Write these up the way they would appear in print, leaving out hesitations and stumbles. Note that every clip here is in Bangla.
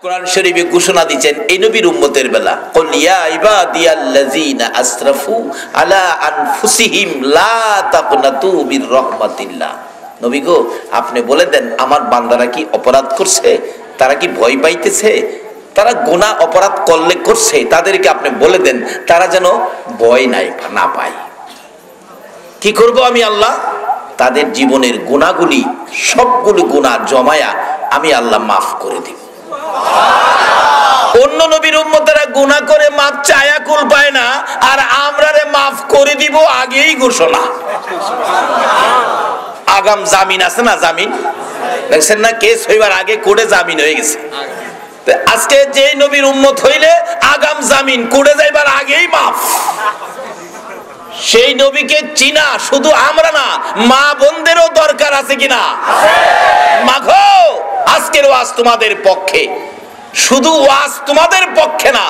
কোরআন শরীফে ঘোষণা দিয়েছেন এই নবীর উম্মতের বেলা, কুল ইয়া ইবাদিয়াল্লাযিনা আসরাফু আলা আনফুসিহিম লা তাকনাতু মির রাহমাতিল্লাহ। নবী গো, আপনি বলে দেন আমার বান্দারা কি অপরাধ করছে, তারা কি ভয় পাইতেছে, তারা গুনাহ অপরাধ করলে করছে, তাদেরকে আপনি বলে দেন তারা যেন ভয় না পায়। কি করব আমি আল্লাহ? তাদের জীবনের গুনাহগুলি সবগুলো গুনাহ জমায়া আমি আল্লাহ মাফ করে দিব। অন্য নবীর উম্মতেরা গুনাহ করে মাফ চায়া কুল পায় না, আর আমরারে মাফ করে দিব আগেই ঘোষণা। আগাম জামিন আছে না, জামিন দেখছেন না, কেস হইবার আগে কোর্টে জামিন হয়ে গেছে। আজকে যে নবীর উম্মত হইলে আগাম জামিন, কোর্টে যাইবার আগেই মাফ। সেই নবীকে চিনা শুধু আমরা না, মা বোনদেরও দরকার আছে কিনা? মাগো, আজকের ওয়াজ তোমাদের পক্ষে, শুধু ওয়াজ তোমাদের পক্ষে না,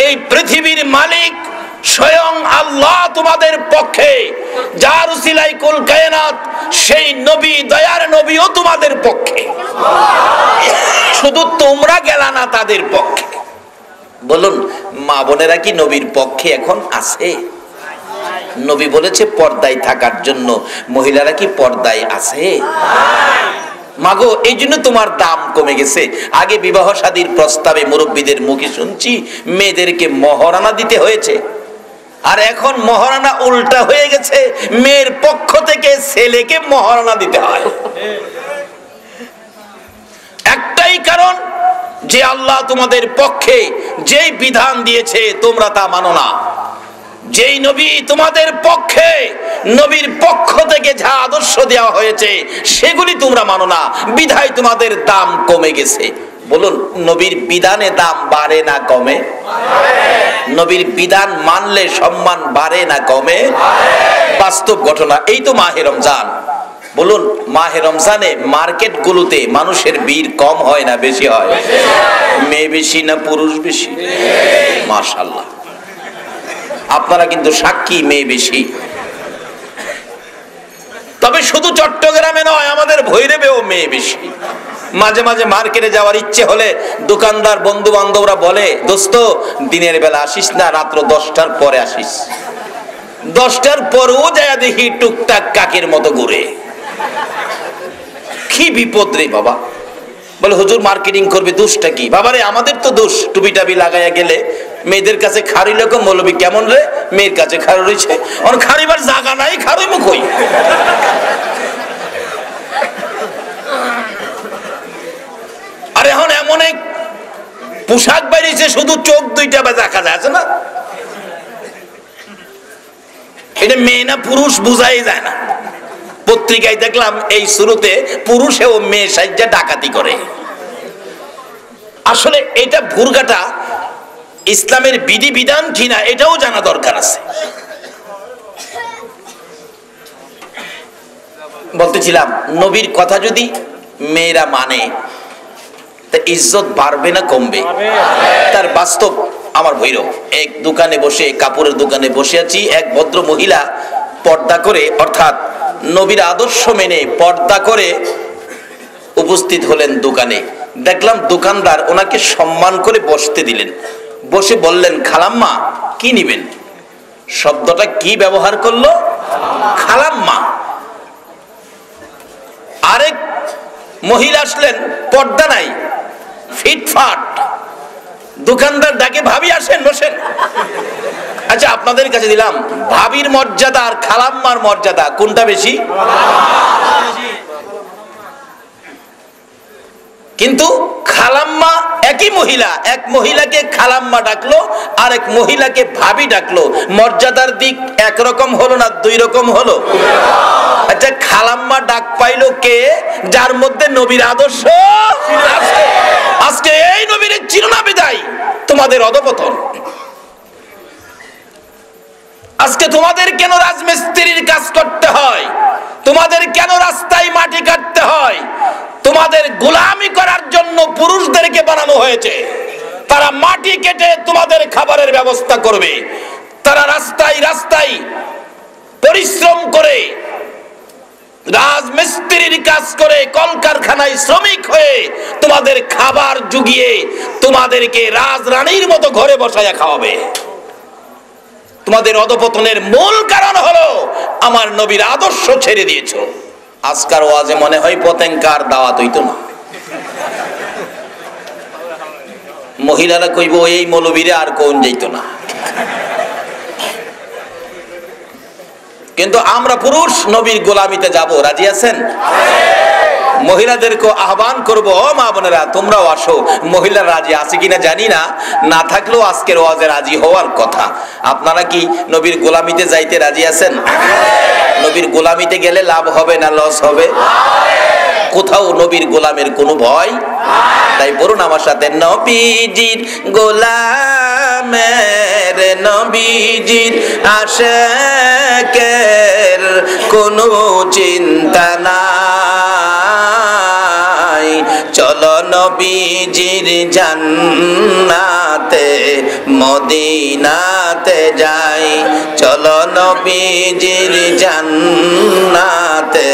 এই পৃথিবীর মালিক স্বয়ং আল্লাহ তোমাদের পক্ষে, যার উসিলায় কুল কায়নাত, সেই নবী, দয়ার নবীও তোমাদের পক্ষে। শুধু তোমরা গেলা না তাদের পক্ষে। বলুন, মা বোনেরা কি নবীর পক্ষে এখন আছে? নবী বলেছে পর্দায় থাকার জন্য, মহিলারা কি পর্দায় আছে? মাগো, এই জন্য তোমার দাম কমে গেছে। আগে বিবাহ শাদীর প্রস্তাবে মুরব্বীদের মুখে শুনছি মেয়েদেরকে মহারানা দিতে হয়েছে, আর এখন মহারানা উল্টা হয়ে গেছে, মেয়ের পক্ষ থেকে ছেলেকে মহারানা দিতে হয়। একটাই কারণ, যে আল্লাহ তোমাদের পক্ষে যেই বিধান দিয়েছে তোমরা তা মানো না, যেই নবী তোমাদের পক্ষে, নবীর পক্ষ থেকে যা আদর্শ দেওয়া হয়েছে সেগুলি তোমরা মানো না, বিধায় তোমাদের দাম কমে গেছে। বলুন, নবীর বিধানে দাম বাড়ে না কমে? নবীর বিধান মানলে সম্মান বাড়ে না কমে? বাস্তব ঘটনা। এই তো মাহে রমজান। বলুন, মাহে রমজানে মার্কেট গুলোতে মানুষের ভিড় কম হয় না বেশি হয়? মেয়ে বেশি না পুরুষ বেশি? মাশাআল্লাহ, আপনারা কিন্তু সাক্ষী, মেয়ে বেশি। তবে শুধু চট্টগ্রামে নয়, আমাদের ভৈরবেও মেয়ে বেশি। মাঝে মাঝে মার্কেটে যাওয়ার ইচ্ছে হলে দোকানদার বন্ধু বান্ধবরা বলে, দোস্ত দিনের বেলা আসিস না, রাত্র 10টার পরে আসিস। 10টার পরেও যায় দেখি টুকটাক কাকের মতো ঘুরে। কি বিপদ রে বাবা! বলে হুজুর মার্কেটিং করবে, দোষটা কি? বাবারে, আমাদের তো দোষ। টুপি টাবি লাগাইয়া গেলে মেয়েদের কাছে খাড়ি লোক, মৌলবী কেমন রে, মেয়ের কাছে খাড়ি রয়েছে, ওর খাড়িবার জায়গা নাই, খাড়ি মুখ হই। আর এখন এমন এক পোশাক বেরিয়েছে, শুধু চোখ দুইটা দেখা যাচ্ছে না, এটা মেয়ে না পুরুষ বুঝাই যায় না। পত্রিকায় দেখলাম এই শুরুতে পুরুষেও মেয়ে সাজ্জা ডাকাতি করে। আসলে এটা ভুরগাটা ইসলামের বিধি বিধান কিনা এটাও জানা দরকার আছে। বলতেছিলাম, নবীর কথা যদি মেয়েরা মানে তা ইজ্জত বাড়বে না কমবে? তার বাস্তব আমার ভৈরব। এক দোকানে বসে, কাপড়ের দোকানে বসে আছি, এক ভদ্র মহিলা পর্দা করে, অর্থাৎ নবীর আদর্শ মেনে পর্দা করে উপস্থিত হলেন দোকানে। দেখলাম দোকানদার ওনাকে সম্মান করে বসতে দিলেন, বসে বললেন, খালাম্মা কি নিবেন? শব্দটা কি ব্যবহার করলো? খালাম্মা। আরেক মহিলা আসলেন, পর্দা নাই, ফিটফাট। দোকানদার ডাকে, ভাবি আসেন, বসেন। আচ্ছা, আপনাদের কাছে দিলাম, ভাবির মর্যাদা আর খালাম্মার মর্যাদা কোনটা বেশি? কিন্তু খালাম্মা একই মহিলা, এক মহিলাকে খালাম্মা ডাকলো, আর এক মহিলাকে ভাবি ডাকলো, মর্যাদার দিক একরকম হলো না দুই রকম হলো? আচ্ছা, খালাম্মা ডাক পাইলো কে? যার মধ্যে নবীর আদর্শ আছে। আজকে এই নবীর চিরনা বিদায় তোমাদের অধপতন। আজকে তোমাদের কেন রাজমিস্ত্রির কাজ করতে হয়? তোমাদের কেন রাস্তায় মাটি কাটতে হয়? তোমাদের গোলামি করার জন্য পুরুষদেরকে বানানো হয়েছে। তারা মাটি কেটে তোমাদের খাবারের ব্যবস্থা করবে, তারা রাস্তায় রাস্তায় পরিশ্রম করে রাজমিস্ত্রির কাজ করে কলকারখানায় শ্রমিক হয়ে তোমাদের খাবার জুগিয়ে তোমাদেরকে রাজরানীর মতো ঘরে বসায়া খাওয়াবে। তোমাদের অধপতনের মূল কারণ হলো আমার নবীর আদর্শ ছেড়ে দিয়েছো। আজকার ওয়াজে মনে হয় পতেঙ্কার দাওয়াত হইতো না। মহিলারা কইব এই মৌলবীরে আর কোন যাইত না। কিন্তু আমরা পুরুষ নবীর গোলামিতে যাব, রাজি আছেন? মহিলাদেরকে আহ্বান করব, ও মা বোনেরা তোমরাও আসো। মহিলা রাজি আছে কিনা জানি না, না থাকলেও আজকের ওয়াজে রাজি হওয়ার কথা। আপনারা কি নবীর গোলামিতে যাইতে রাজি আছেন? নবীর গোলামিতে গেলে লাভ হবে না লস হবে? কোথাও নবীর গোলামের কোনো ভয়, তাই বলুন আমার সাথে, নবীজির গোলামের নবীজির আশিকের কোনো চিন্তা নাই। চলো নবীজির জান্নাতে মদিনাতে যাই, চলো নবীজির জান্নাতে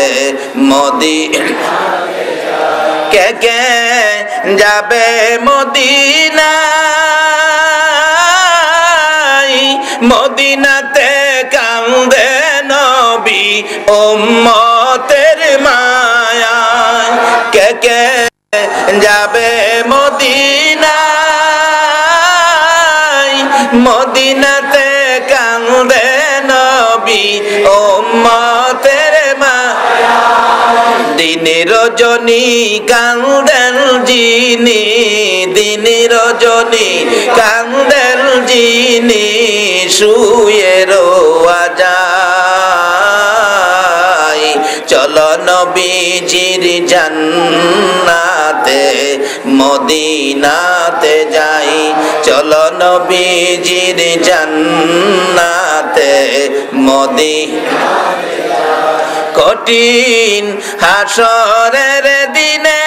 কে কে যাবে মদিনায়, মদিনাতে কান্দে নবী উম্মতের মায়ায়। কে কে যাবে মদিনায়, মদিনাতে কান্দে নবী উম্মতের মায়ায়। দিন রজনী কান্দেন যিনি, দিন রজনী কান্দেন যিনি, শুয়ে রোয়া যায়। চলো নবীজির জান্নাতে মদিনাতে যাই, চলো নবীজির জান্নাতে মদিনাতে। কঠিন হাসরের দিনে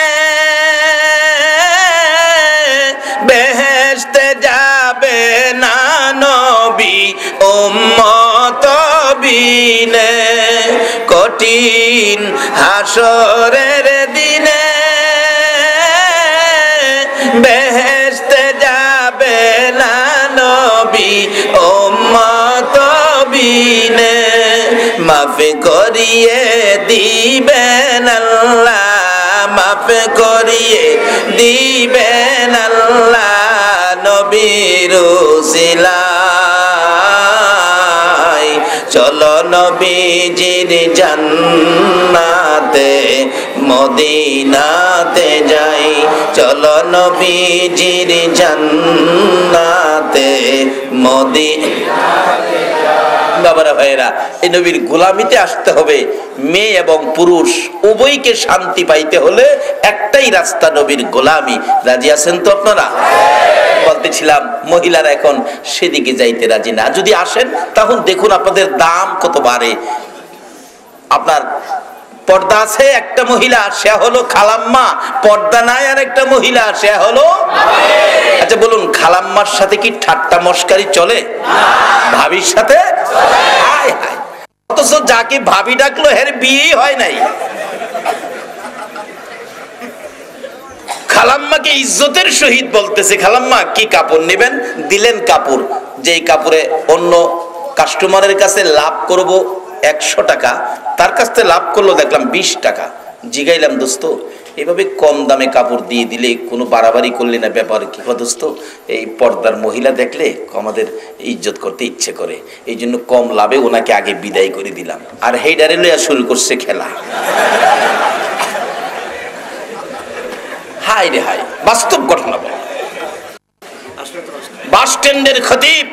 বেহেশতে যাবে না নবী উম্মত বিনে। কঠিন হাসরের দিনে বেহেশতে যাবে না নবী উম্মত বিনে। মাফ করিয়ে দিবেন আল্লাহ, মাফ করিয়ে দিবেন আল্লাহ নবীর উসিলায়। চলো নবীজির জান্নাতে মদিনাতে যাই, চলো নবীজির জান্নাতে মদিনাতে। বাবারা ভাইয়েরা, এই নবীর গোলামিতে আসতে হবে। মেয়ে এবং পুরুষ উভয়কে শান্তি পাইতে হলে একটাই রাস্তা, নবীর গোলামি। রাজি আছেন তো আপনারা? বলতেছিলাম মহিলারা এখন সেদিকে যাইতে রাজি না। যদি আসেন তখন দেখুন আপনাদের দাম কত বাড়ে। আপনার পর্দা আছে একটা মহিলা, সে হলো খালাম্মা। পর্দা নাই আর একটা মহিলা, সে হলো। আচ্ছা বলুন, খালাম্মার সাথে কি ঠাট্টা মস্কারি চলে? ভাবির সাথে? হায় হায়, অথচ যাকে ভাবি ডাকলো এর বিয়ে হয় নাই। খালাম্মাকে ইজ্জতের সহিত বলতেছে, খালাম্মা কি কাপড় নেবেন? দিলেন কাপড়, যেই কাপড়ে অন্য কাস্টমারের কাছে লাভ করব 100 টাকা, তার কাছ থেকে লাভ করলো দেখলাম 20 টাকা। জিগাইলাম, দোস্ত এভাবে কম দামে কাপড় দিয়ে দিলে কোনো বাড়াবাড়ি করলে না ব্যাপার কি? দোস্ত এই পর্দার মহিলা দেখলে আমাদের ইজ্জত করতে ইচ্ছে করে, এই জন্য কম লাভে ওনাকে আগে বিদায় করে দিলাম। আর হেইডারে লইয়া শুরু করছে খেলা। হাই রে হাই, বাস্তব ঘটনা বল। বাস স্ট্যান্ডের খতিব,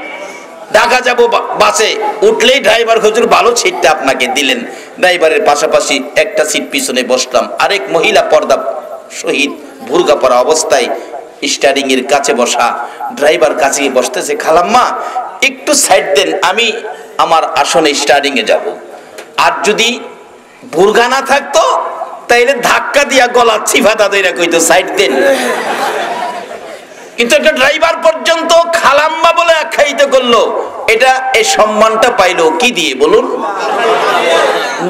ঢাকা যাব বাসে উঠলেই ড্রাইভার হুজুর ভালো সিটটা আপনাকে দিলেন। ড্রাইভারের পাশাপাশি একটা সিট পিছনে বসলাম, আরেক মহিলা পর্দা সহিত বুরকা পরা অবস্থায় স্টিয়ারিং এর কাছে বসা। ড্রাইভার কাছে বসতেছে, খালাম্মা একটু সাইড দেন, আমি আমার আসনে স্টিয়ারিং এ যাব। আর যদি বুরকা না থাকতো তাইলে ধাক্কা দিয়া গলা চিফাতা দইরা কইতো সাইড দেন। কিন্তু একটা ড্রাইভার পর্যন্ত খালাম্মা বলে আখ্যায়িত করলো। এটা এই সম্মানটা পাইলো কি দিয়ে বলুন?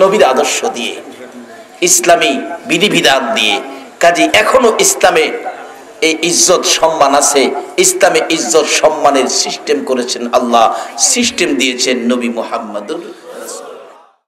নবীর আদর্শ দিয়ে। ইসলামী বিধিবিধান দিয়ে। কাজে এখনো ইসলামে এই ইজ্জত সম্মান আছে। ইসলামে ইজ্জত সম্মানের সিস্টেম করেছেন আল্লাহ, সিস্টেম দিয়েছেন নবী মুহাম্মদুর রাসূল।